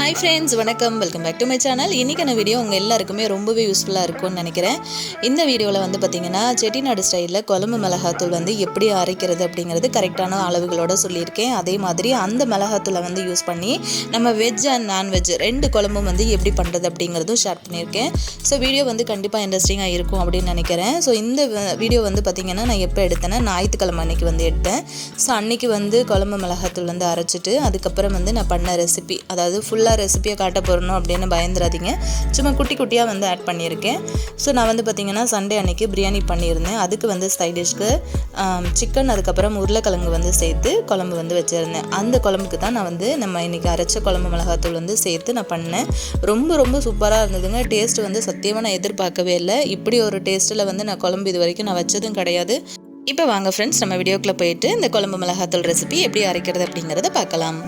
Hi friends, வணக்கம். Welcome back to my channel. இன்னைக்கான video உங்கள் எல்லாருக்குமே ரொம்பவே யூஸ்ஃபுல்லாக இருக்கும்னு நினைக்கிறேன். இந்த வீடியோவில் வந்து பார்த்திங்கன்னா செட்டிநாடு ஸ்டைலில் குழம்பு மிளகாத்தூள் வந்து எப்படி அரைக்கிறது அப்படிங்கிறது கரெக்டான அளவுகளோடு சொல்லியிருக்கேன். அதே மாதிரி அந்த மிளகாத்தூளை வந்து யூஸ் பண்ணி நம்ம வெஜ் அண்ட் நான்வெஜ் ரெண்டு குழம்பும் வந்து எப்படி பண்ணுறது அப்படிங்கிறதும் ஷேர் பண்ணியிருக்கேன். ஸோ வீடியோ வந்து கண்டிப்பாக இன்ட்ரெஸ்டிங்காக இருக்கும் அப்படின்னு நினைக்கிறேன். ஸோ இந்த வீடியோ வந்து பார்த்திங்கன்னா நான் எப்போ எடுத்தேன்னா ஞாயிற்றுக்கிழமை அன்றைக்கி வந்து எடுத்தேன். ஸோ அன்றைக்கி வந்து குழம்பு மிளகாத்தூள் வந்து அரைச்சிட்டு அதுக்கப்புறம் வந்து நான் பண்ண ரெசிபி, அதாவது ஃபுல்லாக ரெசிபியை காட்ட போகிறணும் அப்படின்னு பயந்துடாதீங்க. சும்மா குட்டி குட்டியாக வந்து ஆட் பண்ணியிருக்கேன். ஸோ நான் வந்து பார்த்திங்கன்னா சண்டே அன்றைக்கி பிரியாணி பண்ணியிருந்தேன். அதுக்கு வந்து சைட் டிஷ்க்கு சிக்கன் அதுக்கப்புறம் உருளைக்கிழங்கு வந்து சேர்த்து குழம்பு வந்து வச்சுருந்தேன். அந்த குழம்புக்கு தான் நான் வந்து நம்ம இன்றைக்கி அரைச்ச குழம்பு மிளகாத்தூள் வந்து சேர்த்து நான் பண்ணேன். ரொம்ப ரொம்ப சூப்பராக இருந்ததுங்க. டேஸ்ட்டு வந்து சத்தியமாக நான் எதிர்பார்க்கவே இல்லை. இப்படி ஒரு டேஸ்ட்டில் வந்து நான் குழம்பு இது வரைக்கும் நான் வச்சதும் கிடையாது. இப்போ வாங்க ஃப்ரெண்ட்ஸ், நம்ம வீடியோக்குள்ளே போயிட்டு இந்த குழம்பு மிளகாத்தூள் ரெசிபி எப்படி அரைக்கிறது அப்படிங்கிறத பார்க்கலாம்.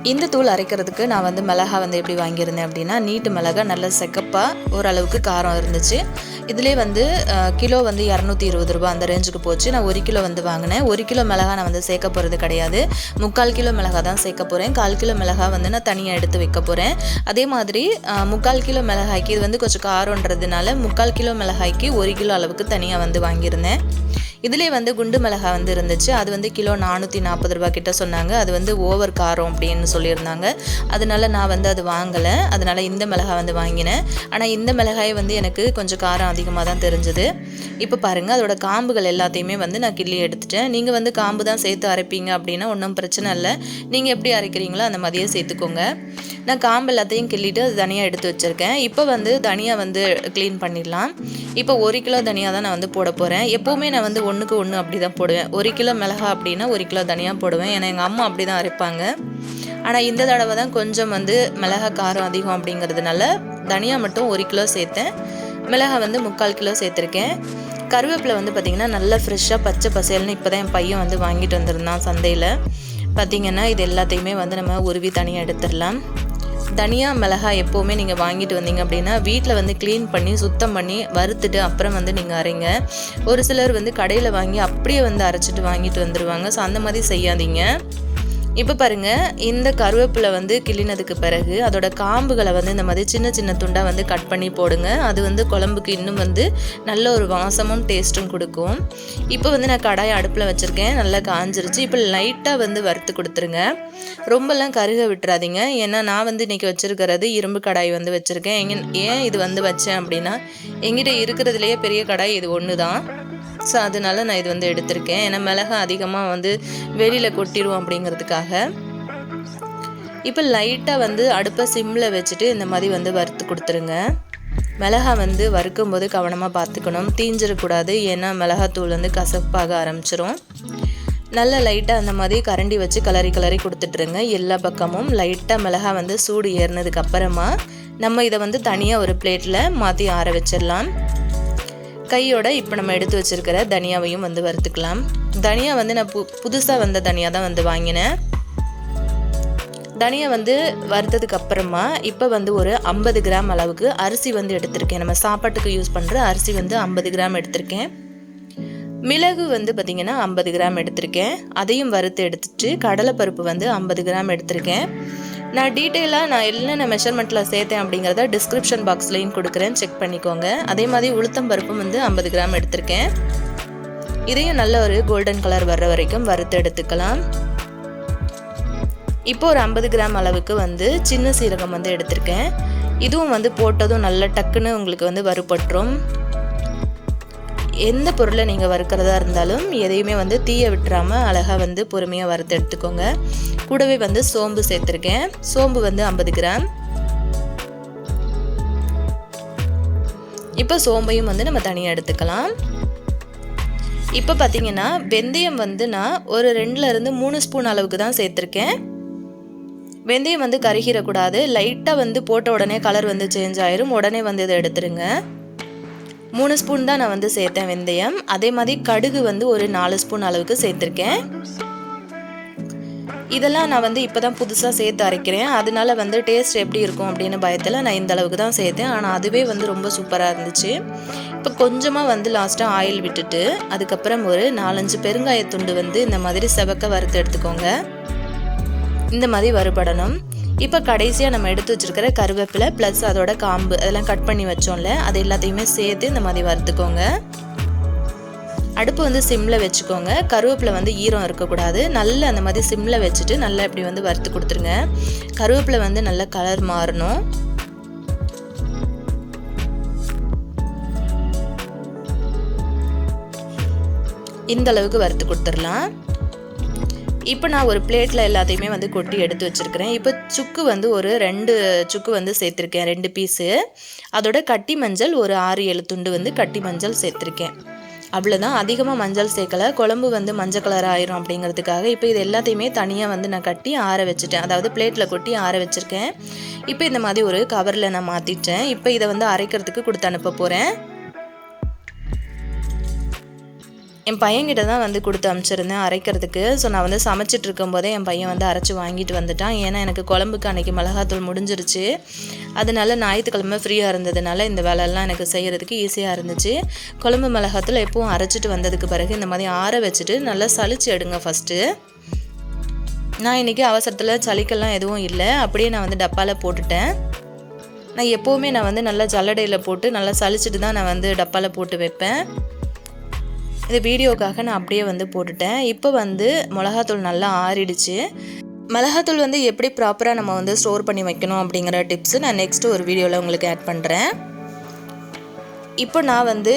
இந்த தூள் அரைக்கிறதுக்கு நான் வந்து மிளகா வந்து எப்படி வாங்கியிருந்தேன் அப்படின்னா, நீட்டு மிளகா நல்ல செக்கப்பாக ஓரளவுக்கு காரம் இருந்துச்சு. இதிலே வந்து கிலோ வந்து 220 ரூபா அந்த ரேஞ்சுக்கு போச்சு. நான் 1 கிலோ வந்து வாங்கினேன். 1 கிலோ மிளகா நான் வந்து சேர்க்க போகிறது கிடையாது. 3/4 கிலோ மிளகா தான் சேர்க்க போகிறேன். 1/4 கிலோ மிளகா வந்து நான் தனியாக எடுத்து வைக்க போகிறேன். அதே மாதிரி 3/4 கிலோ மிளகாய்க்கு இது வந்து கொஞ்சம் காரன்றதுனால 3/4 கிலோ மிளகாய்க்கு 1 கிலோ அளவுக்கு தனியாக வந்து வாங்கியிருந்தேன். இதிலே வந்து குண்டு மிளகா வந்து இருந்துச்சு. அது வந்து கிலோ 440 ரூபா கிட்ட சொன்னாங்க. அது வந்து ஓவர் காரம் அப்படின்னு சொல்லியிருந்தாங்க. அதனால நான் வந்து அது வாங்கலை. அதனால் இந்த மிளகாய் வந்து வாங்கினேன். ஆனால் இந்த மிளகாய் வந்து எனக்கு கொஞ்சம் காரம் அதிகமாக தான் தெரிஞ்சுது. இப்போ பாருங்கள், அதோட காம்புகள் எல்லாத்தையுமே வந்து நான் கிள்ளி எடுத்துட்டேன். நீங்கள் வந்து காம்பு தான் சேர்த்து அரைப்பீங்க அப்படின்னா ஒன்றும் பிரச்சனை இல்லை. நீங்கள் எப்படி அரைக்கிறீங்களோ அந்த மாதிரியே சேர்த்துக்கோங்க. நான் காம்பு எல்லாத்தையும் கிள்ளிட்டு அது தனியாக எடுத்து வச்சுருக்கேன். இப்போ வந்து தனியாக வந்து க்ளீன் பண்ணிடலாம். இப்போ 1 கிலோ தனியாக தான் நான் வந்து போட போகிறேன். எப்போவுமே நான் வந்து 1க்கு 1 அப்படி தான் போடுவேன். 1 கிலோ மிளகா அப்படின்னா 1 கிலோ தனியாக போடுவேன். ஏன்னா எங்கள் அம்மா அப்படி தான் அரைப்பாங்க. ஆனால் இந்த தடவை தான் கொஞ்சம் வந்து மிளகா காரம் அதிகம் அப்படிங்கிறதுனால தனியாக மட்டும் 1 கிலோ சேர்த்தேன். மிளகா வந்து 3/4 கிலோ சேர்த்துருக்கேன். கருவேப்பிலை வந்து பார்த்திங்கன்னா நல்லா ஃப்ரெஷ்ஷாக பச்சை பசேல்னு இப்போ தான் என் பையன் வந்து வாங்கிட்டு வந்திருந்தான் சந்தையில். பார்த்திங்கன்னா இது எல்லாத்தையுமே வந்து நம்ம உருவி தனியாக எடுத்துடலாம். தனியா மிளகாய் எப்போவுமே நீங்கள் வாங்கிட்டு வந்தீங்க அப்படின்னா வீட்டில் வந்து க்ளீன் பண்ணி சுத்தம் பண்ணி வறுத்துட்டு அப்புறம் வந்து நீங்கள் அரைங்க. ஒரு சிலர் வந்து கடையில் வாங்கி அப்படியே வந்து அரைச்சிட்டு வாங்கிட்டு வந்துடுவாங்க. ஸோ அந்த மாதிரி செய்யாதீங்க. இப்போ பாருங்கள், இந்த கருவேப்பிலை வந்து கிள்ளினதுக்கு பிறகு அதோட காம்புகளை வந்து இந்த மாதிரி சின்ன சின்ன துண்டாக வந்து கட் பண்ணி போடுங்க. அது வந்து குழம்புக்கு இன்னும் வந்து நல்ல ஒரு வாசமும் டேஸ்ட்டும் கொடுக்கும். இப்போ வந்து நான் கடாயை அடுப்பில் வச்சுருக்கேன். நல்லா காஞ்சிருச்சு. இப்போ லைட்டாக வந்து வறுத்து கொடுத்துருங்க. ரொம்பலாம் கருக விட்டுறாதீங்க. ஏன்னா நான் வந்து இன்றைக்கி வச்சுருக்கிறது இரும்பு கடாய் வந்து வச்சுருக்கேன். ஏன் இது வந்து வச்சேன் அப்படின்னா, எங்கிட்ட இருக்கிறதுலையே பெரிய கடாய் இது ஒன்று தான். ஸோ அதனால நான் இது வந்து எடுத்திருக்கேன். ஏன்னா மிளகா அதிகமாக வந்து வெளியில் கொட்டிடும் அப்படிங்கிறதுக்காக. இப்போ லைட்டாக வந்து அடுப்பை சிம்மில் வச்சுட்டு இந்த மாதிரி வந்து வறுத்து கொடுத்துருங்க. மிளகா வந்து வறுக்கும் போது கவனமாக பார்த்துக்கணும், தீஞ்சிடக்கூடாது. ஏன்னா மிளகாத்தூள் வந்து கசப்பாக ஆரம்பிச்சிரும். நல்லா லைட்டாக அந்த மாதிரி கரண்டி வச்சு கிளறி கொடுத்துட்ருங்க. எல்லா பக்கமும் லைட்டாக மிளகா வந்து சூடு ஏறினதுக்கு அப்புறமா நம்ம இதை வந்து தனியாக ஒரு பிளேட்டில் மாற்றி ஆற வச்சிடலாம். கையோட இப்போ நம்ம எடுத்து வச்சுருக்கிற தனியாவையும் வந்து வறுத்துக்கலாம். தனியா வந்து நான் புதுசாக வந்த தனியா தான் வந்து வாங்கினேன். தனியா வந்து வறுத்ததுக்கு அப்புறமா இப்போ வந்து ஒரு 50 கிராம் அளவுக்கு அரிசி வந்து எடுத்திருக்கேன். நம்ம சாப்பாட்டுக்கு யூஸ் பண்ணுற அரிசி வந்து 50 கிராம் எடுத்திருக்கேன். மிளகு வந்து பார்த்திங்கன்னா 50 கிராம் எடுத்திருக்கேன். அதையும் வறுத்து எடுத்துட்டு கடலைப்பருப்பு வந்து 50 கிராம் எடுத்திருக்கேன். நான் டீட்டெயிலாக நான் என்னென்ன மெஷர்மெண்ட்டில் சேர்த்தேன் அப்படிங்கிறத டிஸ்கிரிப்ஷன் பாக்ஸ்லையும் கொடுக்குறேன், செக் பண்ணிக்கோங்க. அதே மாதிரி உளுத்தம் பருப்பும் வந்து 50 கிராம் எடுத்திருக்கேன். இதையும் நல்ல ஒரு கோல்டன் கலர் வர்ற வரைக்கும் வறுத்து எடுத்துக்கலாம். இப்போ ஒரு 50 கிராம் அளவுக்கு வந்து சின்ன சீரகம் வந்து எடுத்திருக்கேன். இதுவும் வந்து போட்டதும் நல்ல டக்குன்னு உங்களுக்கு வந்து வறுபட்டுரும். எந்த பொருளை நீங்கள் வறுக்கிறதா இருந்தாலும் எதையுமே வந்து தீய விட்டுறாமல் அழகாக வந்து பொறுமையாக வறுத்து எடுத்துக்கோங்க. கூடவே வந்து சோம்பு சேர்த்துருக்கேன். சோம்பு வந்து 50 கிராம். இப்போ சோம்பையும் வந்து நம்ம தனியாக எடுத்துக்கலாம். இப்போ பார்த்தீங்கன்னா வெந்தயம் வந்து நான் ஒரு 2லேருந்து 3 ஸ்பூன் அளவுக்கு தான் சேர்த்துருக்கேன். வெந்தயம் வந்து கருகிடக்கூடாது. லைட்டாக வந்து போட்ட உடனே கலர் வந்து சேஞ்ச் ஆயிரும். உடனே வந்து இதை எடுத்துருங்க. 3 ஸ்பூன் தான் நான் வந்து சேர்த்தேன் வெந்தயம். அதே மாதிரி கடுகு வந்து ஒரு 4 ஸ்பூன் அளவுக்கு சேர்த்துருக்கேன். இதெல்லாம் நான் வந்து இப்போ தான் புதுசாக சேர்த்து அரைக்கிறேன். அதனால வந்து டேஸ்ட் எப்படி இருக்கும் அப்படின்னு பயத்தில் நான் இந்த அளவுக்கு தான் சேர்த்தேன். ஆனால் அதுவே வந்து ரொம்ப சூப்பராக இருந்துச்சு. இப்போ கொஞ்சமாக வந்து லாஸ்ட்டாக ஆயில் விட்டுட்டு அதுக்கப்புறம் ஒரு 4-5 பெருங்காயத்துண்டு வந்து இந்த மாதிரி செவக்க வறுத்து எடுத்துக்கோங்க. இந்த மாதிரி வறுபடணும். இப்போ கடைசியாக நம்ம எடுத்து வச்சுருக்கிற கருவேப்பிலை ப்ளஸ் அதோட காம்பு அதெல்லாம் கட் பண்ணி வச்சோம்ல, அது எல்லாத்தையுமே சேர்த்து இந்த மாதிரி வறுத்துக்கோங்க. அடுப்பு வந்து சிம்மில் வச்சுக்கோங்க. கருவேப்பிலை வந்து ஈரம் இருக்கக்கூடாது. நல்லா அந்த மாதிரி சிம்மில் வச்சுட்டு நல்லா இப்படி வந்து வறுத்து கொடுத்துருங்க. கருவேப்பிலை வந்து நல்லா கலர் மாறணும். இந்த அளவுக்கு வறுத்து கொடுத்துடலாம். இப்போ நான் ஒரு பிளேட்டில் எல்லாத்தையுமே வந்து கொட்டி எடுத்து வச்சுருக்கிறேன். இப்போ சுக்கு வந்து ஒரு 2 சுக்கு வந்து சேர்த்துருக்கேன், 2 பீஸு. அதோட கட்டி மஞ்சள் ஒரு 6-7 துண்டு வந்து கட்டி மஞ்சள் சேர்த்துருக்கேன். அவ்வளோதான், அதிகமாக மஞ்சள் சேர்க்கலை. குழம்பு வந்து மஞ்சள் கலர் ஆயிரும் அப்படிங்கிறதுக்காக. இப்போ இது எல்லாத்தையுமே தனியாக வந்து நான் கட்டி ஆற வச்சுட்டேன். அதாவது பிளேட்டில் கொட்டி ஆற வச்சுருக்கேன். இப்போ இந்த மாதிரி ஒரு கவரில் நான் மாற்றிட்டேன். இப்போ இதை வந்து அரைக்கிறதுக்கு கொடுத்து அனுப்ப போகிறேன். என் பையன்கிட்ட தான் வந்து கொடுத்து அனுப்பிச்சிருந்தேன் அரைக்கிறதுக்கு. ஸோ நான் வந்து சமைச்சிட்டு இருக்கும்போதே என் பையன் வந்து அரைச்சி வாங்கிட்டு வந்துட்டான். ஏன்னா எனக்கு குழம்புக்கு அன்றைக்கி மிளகாத்தூள் முடிஞ்சிருச்சு. அதனால ஞாயிற்றுக்கிழமை ஃப்ரீயாக இருந்ததுனால இந்த வேலையெல்லாம் எனக்கு செய்கிறதுக்கு ஈஸியாக இருந்துச்சு. குழம்பு மிளகாத்தூள் எப்பவும் அரைச்சிட்டு வந்ததுக்கு பிறகு இந்த மாதிரி ஆற வச்சுட்டு நல்லா சளிச்சு எடுங்க ஃபஸ்ட்டு. நான் இன்றைக்கி அவசரத்தில் சளிக்கெல்லாம் எதுவும் இல்லை, அப்படியே நான் வந்து டப்பாவில் போட்டுட்டேன். நான் எப்போவுமே நான் வந்து நல்லா ஜல்லடையில் போட்டு நல்லா சளிச்சிட்டு தான் நான் வந்து டப்பாவில் போட்டு வைப்பேன். இது வீடியோக்காக நான் அப்படியே வந்து போட்டுட்டேன். இப்போ வந்து மிளகாத்தூள் நல்லா ஆறிடுச்சு. மிளகாத்தூள் வந்து எப்படி ப்ராப்பராக நம்ம வந்து ஸ்டோர் பண்ணி வைக்கணும் அப்படிங்கிற டிப்ஸு நான் நெக்ஸ்ட்டு ஒரு வீடியோவில் உங்களுக்கு ஆட் பண்ணுறேன். இப்போ நான் வந்து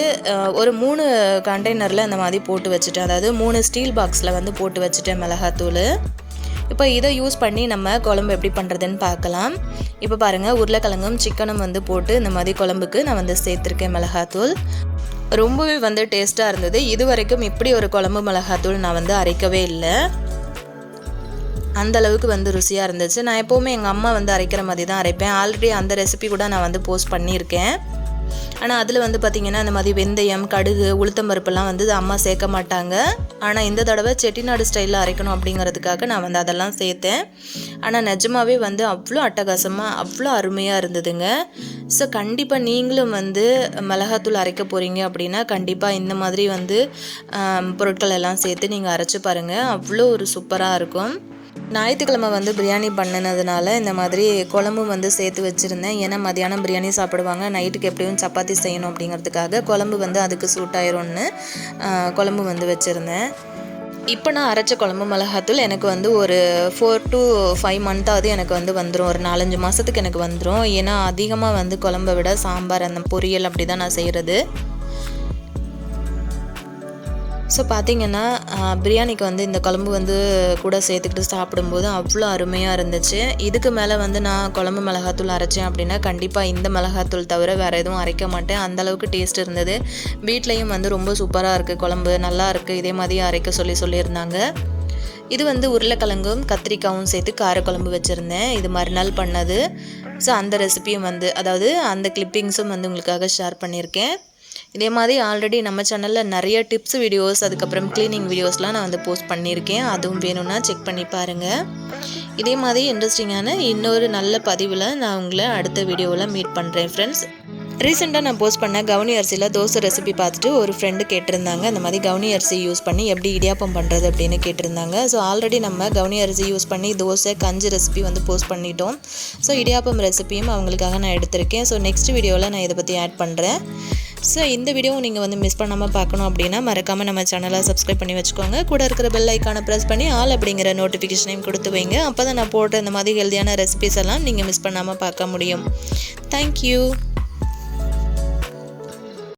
ஒரு 3 கண்டெய்னரில் இந்த மாதிரி போட்டு வச்சுட்டேன். அதாவது 3 ஸ்டீல் பாக்ஸில் வந்து போட்டு வச்சுட்டேன் மிளகாத்தூள். இப்போ இதை யூஸ் பண்ணி நம்ம குழம்பு எப்படி பண்ணுறதுன்னு பார்க்கலாம். இப்போ பாருங்கள், உருளைக்கிழங்கும் சிக்கனும் வந்து போட்டு இந்த மாதிரி குழம்புக்கு நான் வந்து சேர்த்துருக்கேன் மிளகாத்தூள். ரொம்பவே வந்து டேஸ்ட்டாக இருந்தது. இது வரைக்கும் இப்படி ஒரு குழம்பு மிளகாத்தூள் நான் வந்து அரைக்கவே இல்லை. அந்தளவுக்கு வந்து ருசியாக இருந்துச்சு. நான் எப்போவுமே எங்கள் அம்மா வந்து அரைக்கிற மாதிரி தான் அரைப்பேன். ஆல்ரெடி அந்த ரெசிபி கூட நான் வந்து போஸ்ட் பண்ணியிருக்கேன். ஆனால் அதில் வந்து பார்த்திங்கன்னா இந்த மாதிரி வெந்தயம், கடுகு, உளுத்தம்பருப்புலாம் வந்து அம்மா சேர்க்க மாட்டாங்க. ஆனால் இந்த தடவை செட்டிநாடு ஸ்டைலில் அரைக்கணும் அப்படிங்கிறதுக்காக நான் வந்து அதெல்லாம் சேர்த்தேன். ஆனால் நிஜமாகவே வந்து அவ்வளோ அட்டகாசமாக அவ்வளோ அருமையாக இருந்ததுங்க. ஸோ கண்டிப்பாக நீங்களும் வந்து மிளகாத்தூள் அரைக்க போகிறீங்க அப்படின்னா கண்டிப்பாக இந்த மாதிரி வந்து பொருட்கள் எல்லாம் சேர்த்து நீங்கள் அரைச்சி பாருங்கள். அவ்வளோ ஒரு சூப்பராக இருக்கும். ஞாயிற்றுக்கிழமை வந்து பிரியாணி பண்ணினதுனால இந்த மாதிரி குழம்பும் வந்து சேர்த்து வச்சுருந்தேன். ஏன்னா மதியானம் பிரியாணி சாப்பிடுவாங்க, நைட்டுக்கு எப்படியும் சப்பாத்தி செய்யணும் அப்படிங்கிறதுக்காக குழம்பு வந்து அதுக்கு சூட் ஆயிரும்னு குழம்பு வந்து வச்சுருந்தேன். இப்போ நான் அரைச்ச குழம்பு மிளகாத்தூள் எனக்கு வந்து ஒரு 4 to 5 மந்த்தாவது எனக்கு வந்து வந்துடும். ஒரு 4-5 மாதத்துக்கு எனக்கு வந்துடும். ஏன்னா அதிகமாக வந்து குழம்பை விட சாம்பார் அந்த பொரியல் அப்படி தான் நான் செய்கிறது. ஸோ பார்த்திங்கன்னா பிரியாணிக்கு வந்து இந்த குழம்பு வந்து கூட சேர்த்துக்கிட்டு சாப்பிடும்போது அவ்வளோ அருமையாக இருந்துச்சு. இதுக்கு மேலே வந்து நான் குழம்பு மிளகாத்தூள் அரைச்சேன் அப்படின்னா கண்டிப்பாக இந்த மிளகாத்தூள் தவிர வேறு எதுவும் அரைக்க மாட்டேன். அந்தளவுக்கு டேஸ்ட் இருந்தது. வீட்லேயும் வந்து ரொம்ப சூப்பராக இருக்குது, குழம்பு நல்லா இருக்குது, இதே மாதிரி அரைக்க சொல்லியிருந்தாங்க. இது வந்து உருளைக்கிழங்கும் கத்திரிக்காயும் சேர்த்து காரக்குழம்பு வச்சுருந்தேன். இது மறுநாள் பண்ணது. ஸோ அந்த ரெசிபியும் வந்து அதாவது அந்த கிளிப்பிங்ஸும் வந்து உங்களுக்காக ஷேர் பண்ணியிருக்கேன். இதே மாதிரி ஆல்ரெடி நம்ம சேனலில் நிறைய டிப்ஸ் வீடியோஸ் அதுக்கப்புறம் க்ளீனிங் வீடியோஸ்லாம் நான் வந்து போஸ்ட் பண்ணியிருக்கேன். அதுவும் வேணும்னா செக் பண்ணி பாருங்கள். இதே மாதிரி இன்ட்ரெஸ்டிங்கான இன்னொரு நல்ல பதிவில் நான் உங்களை அடுத்த வீடியோவில் மீட் பண்ணுறேன் ஃப்ரெண்ட்ஸ். ரீசெண்டாக நான் போஸ்ட் பண்ண கவுனி அரிசியில் தோசை ரெசிபி பார்த்துட்டு ஒரு ஃப்ரெண்டு கேட்டிருந்தாங்க, இந்த மாதிரி கவுனி அரிசி யூஸ் பண்ணி எப்படி இடியாப்பம் பண்ணுறது அப்படின்னு கேட்டிருந்தாங்க. ஸோ ஆல்ரெடி நம்ம கவுனி அரிசி யூஸ் பண்ணி தோசை கஞ்சி ரெசிபி வந்து போஸ்ட் பண்ணிட்டோம். ஸோ இடியாப்பம் ரெசிபியும் அவங்களுக்காக நான் எடுத்திருக்கேன். ஸோ நெக்ஸ்ட் வீடியோவில் நான் இதை பற்றி ஆட் பண்ணுறேன். ஸோ இந்த வீடியோவும் நீங்கள் வந்து மிஸ் பண்ணாமல் பார்க்கணும் அப்படின்னா மறக்காமல் நம்ம சேனலை சப்ஸ்கிரைப் பண்ணி வச்சுக்கோங்க. கூட இருக்கிற பெல் ஐக்கானை ப்ரெஸ் பண்ணி ஆல் அப்படிங்கிற நோட்டிஃபிகேஷனையும் கொடுத்து வைங்க. அப்போ தான் நான் போடுற இந்த மாதிரி ஹெல்தியான ரெசிபிஸ் எல்லாம் நீங்கள் மிஸ் பண்ணாமல் பார்க்க முடியும். தேங்க்யூ.